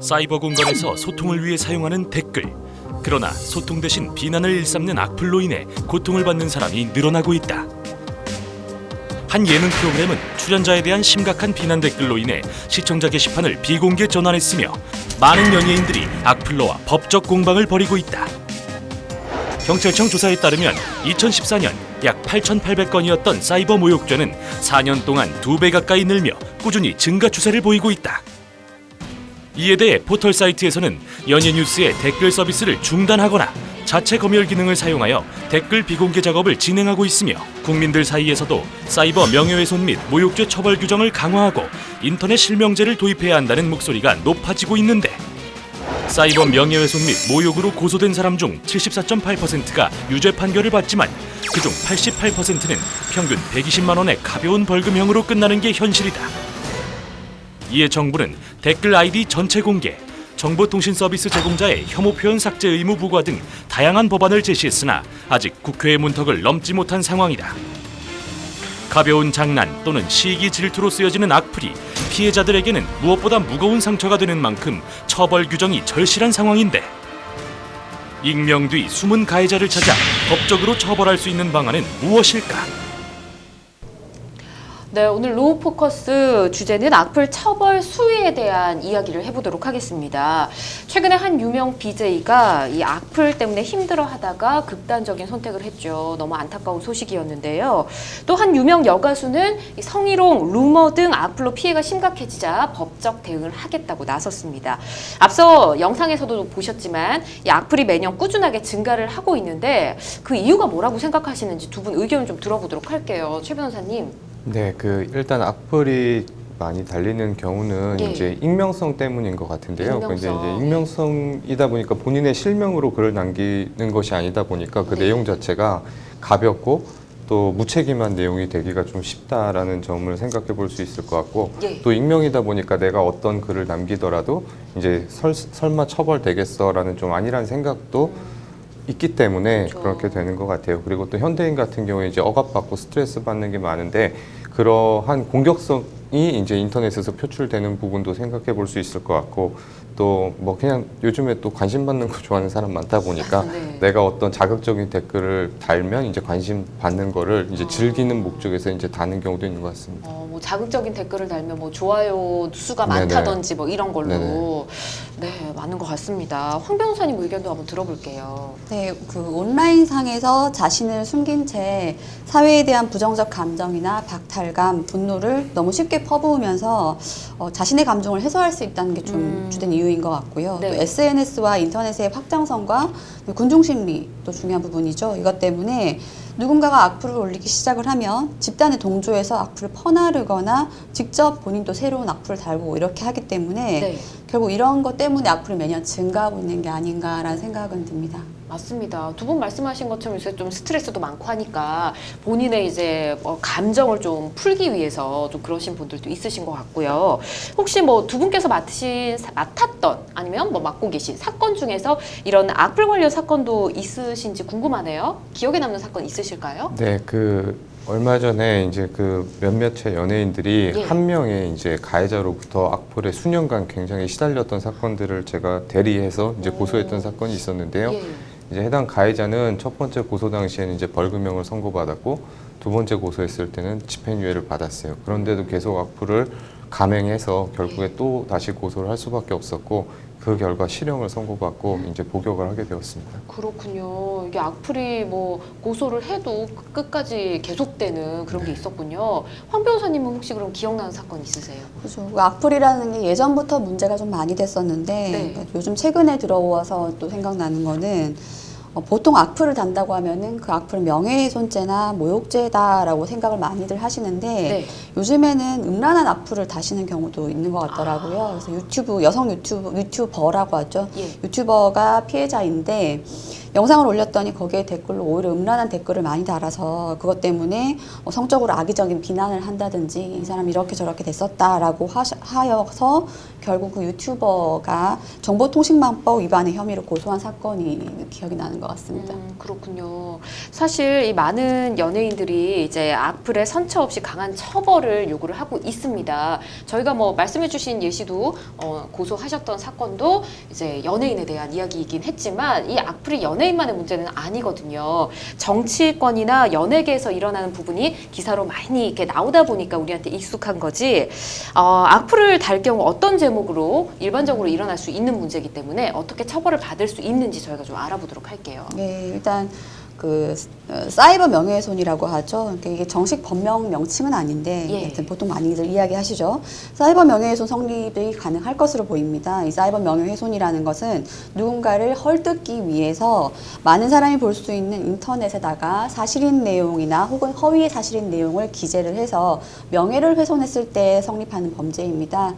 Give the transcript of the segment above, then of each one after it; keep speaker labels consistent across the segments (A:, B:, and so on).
A: 사이버 공간에서 소통을 위해 사용하는 댓글. 그러나 소통 대신 비난을 일삼는 악플로 인해 고통을 받는 사람이 늘어나고 있다. 한 예능 프로그램은 출연자에 대한 심각한 비난 댓글로 인해 시청자 게시판을 비공개 전환했으며 많은 연예인들이 악플러와 법적 공방을 벌이고 있다. 경찰청 조사에 따르면 2014년 약 8,800건이었던 사이버 모욕죄는 4년 동안 2배 가까이 늘며 꾸준히 증가 추세를 보이고 있다. 이에 대해 포털 사이트에서는 연예 뉴스의 댓글 서비스를 중단하거나 자체 검열 기능을 사용하여 댓글 비공개 작업을 진행하고 있으며 국민들 사이에서도 사이버 명예훼손 및 모욕죄 처벌 규정을 강화하고 인터넷 실명제를 도입해야 한다는 목소리가 높아지고 있는데 사이버 명예훼손 및 모욕으로 고소된 사람 중 74.8%가 유죄 판결을 받지만 그중 88%는 평균 120만 원의 가벼운 벌금형으로 끝나는 게 현실이다. 이에 정부는 댓글 아이디 전체 공개, 정보통신 서비스 제공자의 혐오 표현 삭제 의무 부과 등 다양한 법안을 제시했으나 아직 국회의 문턱을 넘지 못한 상황이다. 가벼운 장난 또는 시기 질투로 쓰여지는 악플이 피해자들에게는 무엇보다 무거운 상처가 되는 만큼 처벌 규정이 절실한 상황인데 익명 뒤 숨은 가해자를 찾아 법적으로 처벌할 수 있는 방안은 무엇일까?
B: 네, 오늘 로우 포커스 주제는 악플 처벌 수위에 대한 이야기를 해보도록 하겠습니다. 최근에 한 유명 BJ가 이 악플 때문에 힘들어하다가 극단적인 선택을 했죠. 너무 안타까운 소식이었는데요. 또 한 유명 여가수는 성희롱, 루머 등 악플로 피해가 심각해지자 법적 대응을 하겠다고 나섰습니다. 앞서 영상에서도 보셨지만 이 악플이 매년 꾸준하게 증가를 하고 있는데 그 이유가 뭐라고 생각하시는지 두 분 의견을 좀 들어보도록 할게요. 최 변호사님.
C: 네, 일단 악플이 많이 달리는 경우는
B: 예.
C: 이제 익명성 때문인 것 같은데요. 근데 이제
B: 익명성.
C: 익명성이다 보니까 본인의 실명으로 글을 남기는 것이 아니다 보니까 그
B: 네.
C: 내용 자체가 가볍고 또 무책임한 내용이 되기가 좀 쉽다라는 점을 생각해 볼 수 있을 것 같고
B: 예.
C: 또 익명이다 보니까 내가 어떤 글을 남기더라도 이제 설마 처벌되겠어라는 좀 아니란 생각도 있기 때문에
B: 그렇죠.
C: 그렇게 되는 것 같아요. 그리고 또 현대인 같은 경우에 이제 억압받고 스트레스 받는 게 많은데 그러한 공격성이 이제 인터넷에서 표출되는 부분도 생각해 볼 수 있을 것 같고 또 뭐 그냥 요즘에 또 관심 받는 거 좋아하는 사람 많다 보니까
B: 네.
C: 내가 어떤 자극적인 댓글을 달면 이제 관심 받는 거를 이제 즐기는 목적에서 이제 다는 경우도 있는 것 같습니다.
B: 뭐 자극적인 댓글을 달면 뭐 좋아요 수가
C: 네네.
B: 많다든지 뭐 이런 걸로
C: 네네.
B: 네, 많은 것 같습니다. 황 변호사님 의견도 한번 들어볼게요.
D: 네, 그 온라인상에서 자신을 숨긴 채 사회에 대한 부정적 감정이나 박탈감, 분노를 너무 쉽게 퍼부으면서 자신의 감정을 해소할 수 있다는 게 좀 주된 이유인 것 같고요.
B: 네.
D: 또 SNS와 인터넷의 확장성과 군중심리도 중요한 부분이죠. 이것 때문에 누군가가 악플을 올리기 시작을 하면 집단의 동조해서 악플을 퍼나르거나 직접 본인도 새로운 악플을 달고 이렇게 하기 때문에
B: 네.
D: 결국 이런 것 때문에 악플이 매년 증가하고 있는 게 아닌가라는 생각은 듭니다.
B: 맞습니다. 두 분 말씀하신 것처럼 요새 좀 스트레스도 많고 하니까 본인의 이제 감정을 좀 풀기 위해서 좀 그러신 분들도 있으신 것 같고요. 혹시 뭐 두 분께서 맡았던 아니면 뭐 맡고 계신 사건 중에서 이런 악플 관련 사건도 있으신지 궁금하네요. 기억에 남는 사건 있으실까요?
C: 네, 얼마 전에 이제 몇몇의 연예인들이
B: 예.
C: 한 명의 이제 가해자로부터 악플에 수년간 굉장히 시달렸던 사건들을 제가 대리해서 이제 고소했던 사건이 있었는데요.
B: 예.
C: 이제 해당 가해자는 첫 번째 고소 당시에는 이제 벌금형을 선고받았고 두 번째 고소했을 때는 집행유예를 받았어요. 그런데도 계속 악플을 감행해서 결국에 또 다시 고소를 할 수밖에 없었고 그 결과 실형을 선고받고 이제 복역을 하게 되었습니다.
B: 그렇군요. 이게 악플이 뭐 고소를 해도 끝까지 계속되는 그런 게 있었군요. 황 변호사님은 혹시 그럼 기억나는 사건 있으세요?
D: 그렇죠. 그 악플이라는 게 예전부터 문제가 좀 많이 됐었는데
B: 네.
D: 요즘 최근에 들어와서 또 생각나는 거는 보통 악플을 단다고 하면은 그 악플은 명예훼손죄나 모욕죄다라고 생각을 많이들 하시는데
B: 네.
D: 요즘에는 음란한 악플을 다시는 경우도 있는 것 같더라고요. 그래서 여성 유튜버라고 하죠.
B: 예.
D: 유튜버가 피해자인데 영상을 올렸더니 거기에 댓글로 오히려 음란한 댓글을 많이 달아서 그것 때문에 성적으로 악의적인 비난을 한다든지 이 사람이 이렇게 저렇게 됐었다라고 하여서 결국 그 유튜버가 정보통신망법 위반의 혐의로 고소한 사건이 기억이 나는 것 같습니다.
B: 그렇군요. 사실 이 많은 연예인들이 이제 악플에 선처 없이 강한 처벌을 요구를 하고 있습니다. 저희가 뭐 말씀해주신 예시도 고소하셨던 사건도 이제 연예인에 대한 이야기이긴 했지만 이 악플이 연예인만의 문제는 아니거든요. 정치권이나 연예계에서 일어나는 부분이 기사로 많이 이렇게 나오다 보니까 우리한테 익숙한 거지. 악플을 달 경우 어떤 제목으로 일반적으로 일어날 수 있는 문제이기 때문에 어떻게 처벌을 받을 수 있는지 저희가 좀 알아보도록 할게요.
D: 네, 일단 사이버 명예훼손이라고 하죠. 그러니까 이게 정식 법명 명칭은 아닌데
B: 예.
D: 하여튼 보통 많이들 이야기하시죠. 사이버 명예훼손 성립이 가능할 것으로 보입니다. 이 사이버 명예훼손이라는 것은 누군가를 헐뜯기 위해서 많은 사람이 볼 수 있는 인터넷에다가 사실인 내용이나 혹은 허위의 사실인 내용을 기재를 해서 명예를 훼손했을 때 성립하는 범죄입니다.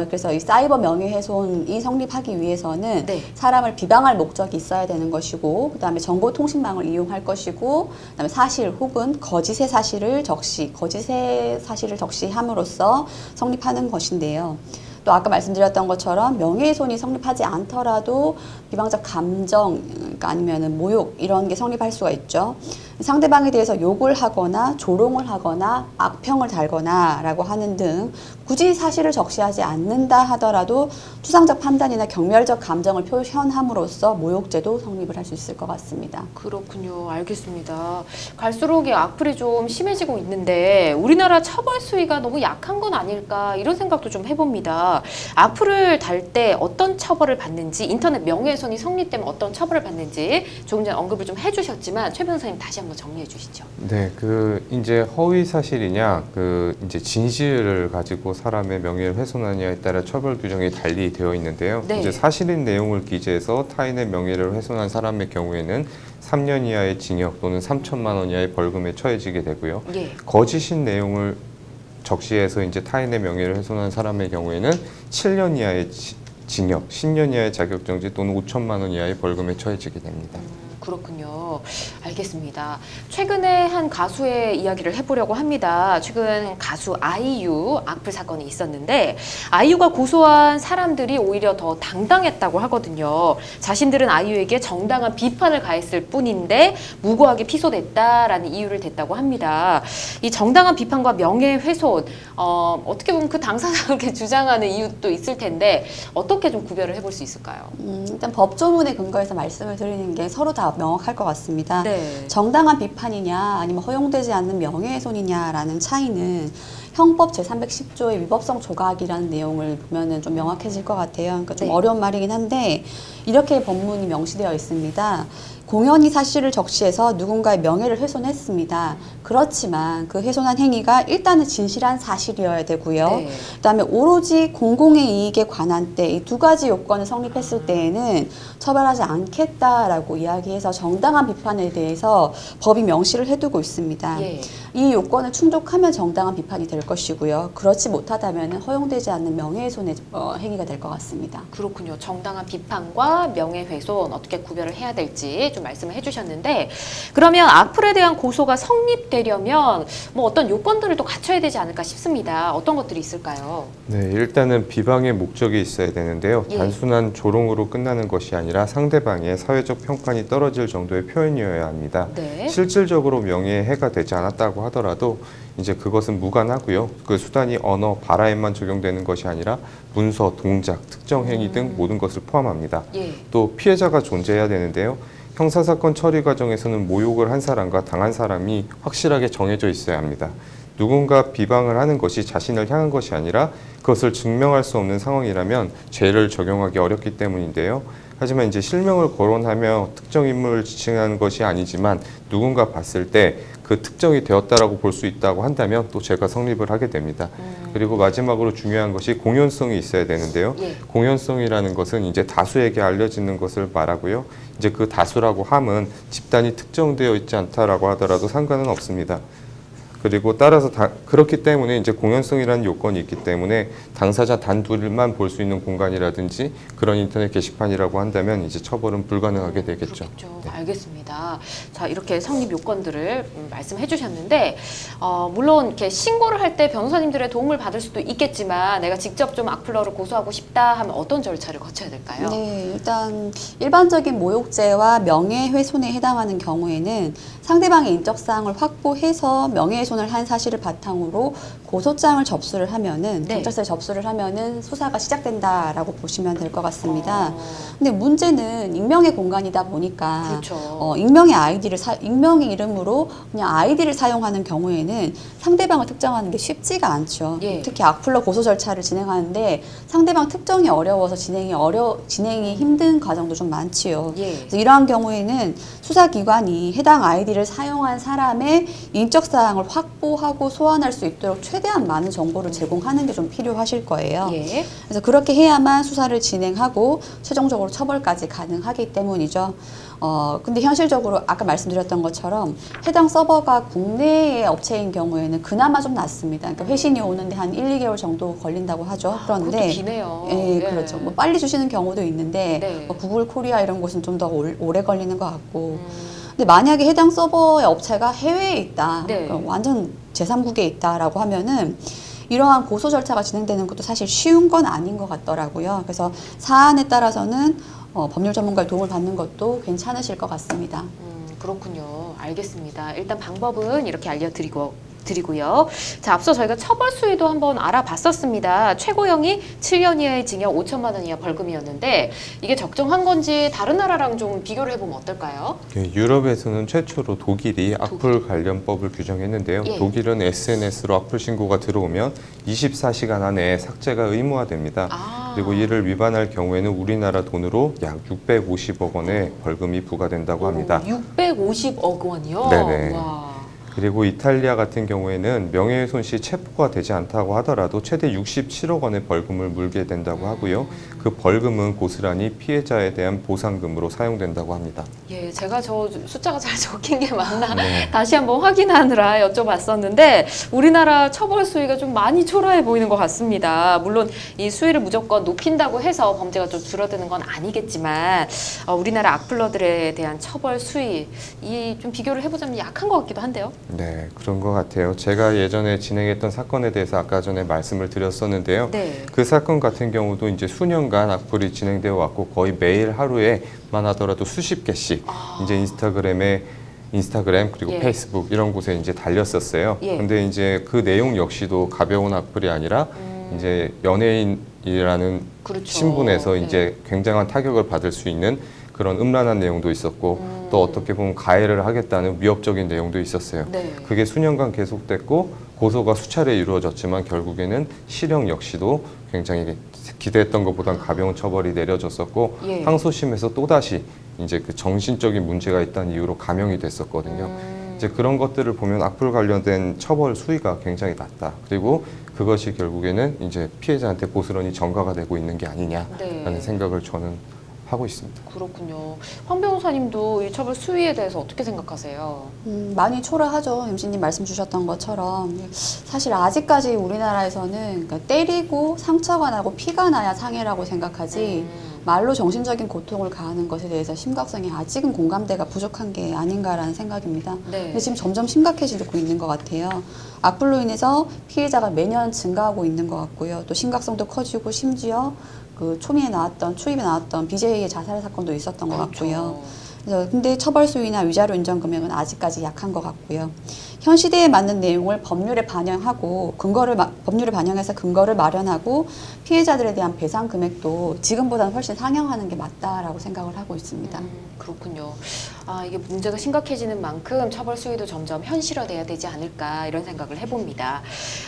D: 그래서 이 사이버 명예훼손이 성립하기 위해서는
B: 네.
D: 사람을 비방할 목적이 있어야 되는 것이고, 그다음에 정보통신망을 이용할 것이고, 그다음에 사실 혹은 거짓의 사실을 적시함으로써 성립하는 것인데요. 또 아까 말씀드렸던 것처럼 명예훼손이 성립하지 않더라도 비방적 감정, 그러니까 아니면은 모욕 이런 게 성립할 수가 있죠. 상대방에 대해서 욕을 하거나 조롱을 하거나 악평을 달거나라고 하는 등 굳이 사실을 적시하지 않는다 하더라도 추상적 판단이나 경멸적 감정을 표현함으로써 모욕죄도 성립을 할 수 있을 것 같습니다.
B: 그렇군요. 알겠습니다. 갈수록 이 악플이 좀 심해지고 있는데 우리나라 처벌 수위가 너무 약한 건 아닐까 이런 생각도 좀 해봅니다. 악플을 달 때 어떤 처벌을 받는지, 인터넷 명예훼손이 성립되면 어떤 처벌을 받는지 조금 전에 언급을 좀 해주셨지만 최 변호사님 다시 한번 정리해 주시죠.
C: 네, 이제 허위 사실이냐, 이제 진실을 가지고 사람의 명예를 훼손하냐에 따라 처벌 규정이 달리 되어 있는데요.
B: 네.
C: 이제 사실인 내용을 기재해서 타인의 명예를 훼손한 사람의 경우에는 3년 이하의 징역 또는 3천만 원 이하의 벌금에 처해지게 되고요.
B: 예.
C: 거짓인 내용을 적시해서 이제 타인의 명예를 훼손한 사람의 경우에는 7년 이하의 징역, 10년 이하의 자격정지 또는 5천만 원 이하의 벌금에 처해지게 됩니다.
B: 그렇군요. 알겠습니다. 최근에 한 가수의 이야기를 해보려고 합니다. 최근 가수 아이유 악플 사건이 있었는데 아이유가 고소한 사람들이 오히려 더 당당했다고 하거든요. 자신들은 아이유에게 정당한 비판을 가했을 뿐인데 무고하게 피소됐다라는 이유를 댔다고 합니다. 이 정당한 비판과 명예훼손, 어떻게 보면 그 당사자에게 주장하는 이유도 있을 텐데 어떻게 좀 구별을 해볼 수 있을까요?
D: 일단 법조문에 근거해서 말씀을 드리는 게 서로 다 명확할 것 같습니다.
B: 네.
D: 정당한 비판이냐 아니면 허용되지 않는 명예훼손이냐라는 차이는 형법 제310조의 위법성 조각이라는 내용을 보면은 좀 명확해질 것 같아요. 그러니까 좀
B: 네.
D: 어려운 말이긴 한데 이렇게 법문이 명시되어 있습니다. 공연히 사실을 적시해서 누군가의 명예를 훼손했습니다. 그렇지만 그 훼손한 행위가 일단은 진실한 사실이어야 되고요.
B: 네.
D: 그다음에 오로지 공공의 이익에 관한 때 이 두 가지 요건을 성립했을 때에는 처벌하지 않겠다라고 이야기해서 정당한 비판에 대해서 법이 명시를 해두고 있습니다.
B: 예.
D: 이 요건을 충족하면 정당한 비판이 될 것이고요. 그렇지 못하다면 허용되지 않는 명예훼손의 행위가 될 것 같습니다.
B: 그렇군요. 정당한 비판과 명예훼손 어떻게 구별을 해야 될지 좀 말씀을 해주셨는데 그러면 악플에 대한 고소가 성립되려면 뭐 어떤 요건들을 또 갖춰야 되지 않을까 싶습니다. 어떤 것들이 있을까요?
C: 네, 일단은 비방의 목적이 있어야 되는데요.
B: 예.
C: 단순한 조롱으로 끝나는 것이 아니라 상대방의 사회적 평판이 떨어질 정도의 표현이어야 합니다.
B: 네.
C: 실질적으로 명예에 해가 되지 않았다고 하더라도 이제 그것은 무관하고요. 그 수단이 언어, 발화에만 적용되는 것이 아니라 문서, 동작, 특정 행위 등 모든 것을 포함합니다.
B: 예.
C: 또 피해자가 존재해야 되는데요. 형사사건 처리 과정에서는 모욕을 한 사람과 당한 사람이 확실하게 정해져 있어야 합니다. 누군가 비방을 하는 것이 자신을 향한 것이 아니라 그것을 증명할 수 없는 상황이라면 죄를 적용하기 어렵기 때문인데요. 하지만 이제 실명을 거론하며 특정 인물을 지칭하는 것이 아니지만 누군가 봤을 때 그 특정이 되었다라고 볼 수 있다고 한다면 또 죄가 성립을 하게 됩니다. 그리고 마지막으로 중요한 것이 공연성이 있어야 되는데요.
B: 예.
C: 공연성이라는 것은 이제 다수에게 알려지는 것을 말하고요. 이제 그 다수라고 함은 집단이 특정되어 있지 않다라고 하더라도 상관은 없습니다. 그리고 따라서 그렇기 때문에 이제 공연성이라는 요건이 있기 때문에 당사자 단둘만 볼 수 있는 공간이라든지 그런 인터넷 게시판이라고 한다면 이제 처벌은 불가능하게 되겠죠.
B: 그렇죠.
C: 네.
B: 알겠습니다. 자, 이렇게 성립 요건들을 말씀해 주셨는데, 물론 이렇게 신고를 할 때 변호사님들의 도움을 받을 수도 있겠지만, 내가 직접 좀 악플러를 고소하고 싶다 하면 어떤 절차를 거쳐야 될까요?
D: 네, 일단 일반적인 모욕죄와 명예훼손에 해당하는 경우에는 상대방의 인적사항을 확보해서 명예훼손을 한 사실을 바탕으로 고소장을 접수를 하면은
B: 네.
D: 경찰서에 접수를 하면은 수사가 시작된다라고 보시면 될 것 같습니다.
B: 어.
D: 근데 문제는 익명의 공간이다 보니까
B: 그렇죠.
D: 익명의 이름으로 그냥 아이디를 사용하는 경우에는 상대방을 특정하는 게 쉽지가 않죠.
B: 예.
D: 특히 악플러 고소 절차를 진행하는데 상대방 특정이 어려워서 진행이 힘든 과정도 좀 많지요.
B: 예.
D: 그래서 이러한 경우에는 수사기관이 해당 아이디를 사용한 사람의 인적사항을 확보하고 소환할 수 있도록 최대한 많은 정보를 제공하는 게 좀 필요하실 거예요.
B: 예.
D: 그래서 그렇게 해야만 수사를 진행하고 최종적으로 처벌까지 가능하기 때문이죠. 근데 현실적으로 아까 말씀드렸던 것처럼 해당 서버가 국내의 업체인 경우에는 그나마 좀 낫습니다. 그러니까 회신이 오는데 한 1, 2개월 정도 걸린다고 하죠.
B: 그것도
D: 그런데
B: 기네요.
D: 예,
B: 예.
D: 그렇죠. 뭐 빨리 주시는 경우도 있는데
B: 네.
D: 뭐 구글 코리아 이런 곳은 좀 더 오래 걸리는 것 같고. 근데 만약에 해당 서버의 업체가 해외에 있다,
B: 네.
D: 그럼 완전 제3국에 있다라고 하면은 이러한 고소 절차가 진행되는 것도 사실 쉬운 건 아닌 것 같더라고요. 그래서 사안에 따라서는 법률 전문가의 도움을 받는 것도 괜찮으실 것 같습니다.
B: 그렇군요. 알겠습니다. 일단 방법은 이렇게 드리고요. 자, 앞서 저희가 처벌 수위도 한번 알아봤었습니다. 최고형이 7년 이하의 징역 5천만 원 이하 벌금이었는데 이게 적정한 건지 다른 나라랑 좀 비교를 해보면 어떨까요?
C: 유럽에서는 최초로 독일이 악플 관련법을 규정했는데요.
B: 예.
C: 독일은 SNS로 악플 신고가 들어오면 24시간 안에 삭제가 의무화됩니다. 그리고 이를 위반할 경우에는 우리나라 돈으로 약 650억 원의 벌금이 부과된다고 합니다.
B: 650억 원이요?
C: 네네.
B: 와.
C: 그리고 이탈리아 같은 경우에는 명예훼손 시 체포가 되지 않다고 하더라도 최대 67억 원의 벌금을 물게 된다고 하고요. 그 벌금은 고스란히 피해자에 대한 보상금으로 사용된다고 합니다.
B: 예, 제가 저 숫자가 잘 적힌 게 맞나
C: 네.
B: 다시 한번 확인하느라 여쭤봤었는데 우리나라 처벌 수위가 좀 많이 초라해 보이는 것 같습니다. 물론 이 수위를 무조건 높인다고 해서 범죄가 좀 줄어드는 건 아니겠지만 우리나라 악플러들에 대한 처벌 수위 이 좀 비교를 해보자면 약한 것 같기도 한데요.
C: 네, 그런 것 같아요. 제가 예전에 진행했던 사건에 대해서 아까 전에 말씀을 드렸었는데요.
B: 네.
C: 그 사건 같은 경우도 이제 수년간 악플이 진행되어 왔고 거의 매일 하루에만 하더라도 수십 개씩 이제 인스타그램 그리고
B: 예.
C: 페이스북 이런 곳에 이제 달렸었어요.
B: 예.
C: 근데 이제 그 내용 역시도 가벼운 악플이 아니라 이제 연예인이라는
B: 그렇죠.
C: 신분에서
B: 네.
C: 이제 굉장한 타격을 받을 수 있는 그런 음란한 내용도 있었고 또 어떻게 보면 가해를 하겠다는 위협적인 내용도 있었어요.
B: 네.
C: 그게 수년간 계속됐고 고소가 수차례 이루어졌지만 결국에는 실형 역시도 굉장히 기대했던 것보단 가벼운 처벌이 내려졌었고
B: 예.
C: 항소심에서 또다시 이제 그 정신적인 문제가 있다는 이유로 감형이 됐었거든요. 이제 그런 것들을 보면 악플 관련된 처벌 수위가 굉장히 낮다. 그리고 그것이 결국에는 이제 피해자한테 고스란히 전가가 되고 있는 게 아니냐라는
B: 네.
C: 생각을 저는 하고 있습니다.
B: 그렇군요. 황 변호사님도 이 처벌 수위에 대해서 어떻게 생각하세요?
D: 많이 초라하죠. MC님 말씀 주셨던 것처럼. 사실 아직까지 우리나라에서는 그러니까 때리고 상처가 나고 피가 나야 상해라고 생각하지 말로 정신적인 고통을 가하는 것에 대해서 심각성이 아직은 공감대가 부족한 게 아닌가라는 생각입니다.
B: 네.
D: 근데 지금 점점 심각해지고 있는 것 같아요. 악플로 인해서 피해자가 매년 증가하고 있는 것 같고요. 또 심각성도 커지고 심지어 그 추입에 나왔던 BJ의 자살 사건도 있었던 것 같고요. 그래서 근데 처벌 수위나 위자료 인정 금액은 아직까지 약한 것 같고요. 현 시대에 맞는 내용을 법률에 반영해서 근거를 마련하고 피해자들에 대한 배상 금액도 지금보다는 훨씬 상향하는 게 맞다라고 생각을 하고 있습니다.
B: 그렇군요. 이게 문제가 심각해지는 만큼 처벌 수위도 점점 현실화돼야 되지 않을까 이런 생각을 해봅니다.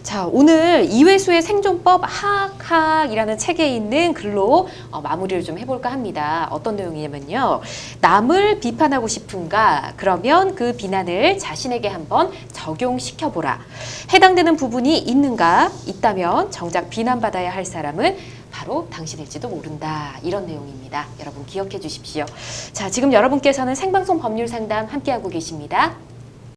B: 자, 오늘 이회수의 생존법 하악하악이라는 책에 있는 글로 마무리를 좀 해볼까 합니다. 어떤 내용이냐면요. 남을 비판하고 싶은가? 그러면 그 비난을 자신에게 한번 적용시켜보라. 해당되는 부분이 있는가? 있다면 정작 비난받아야 할 사람은 바로 당신일지도 모른다. 이런 내용입니다. 여러분 기억해 주십시오. 자, 지금 여러분께서는 생방송 법률 상담 함께하고 계십니다.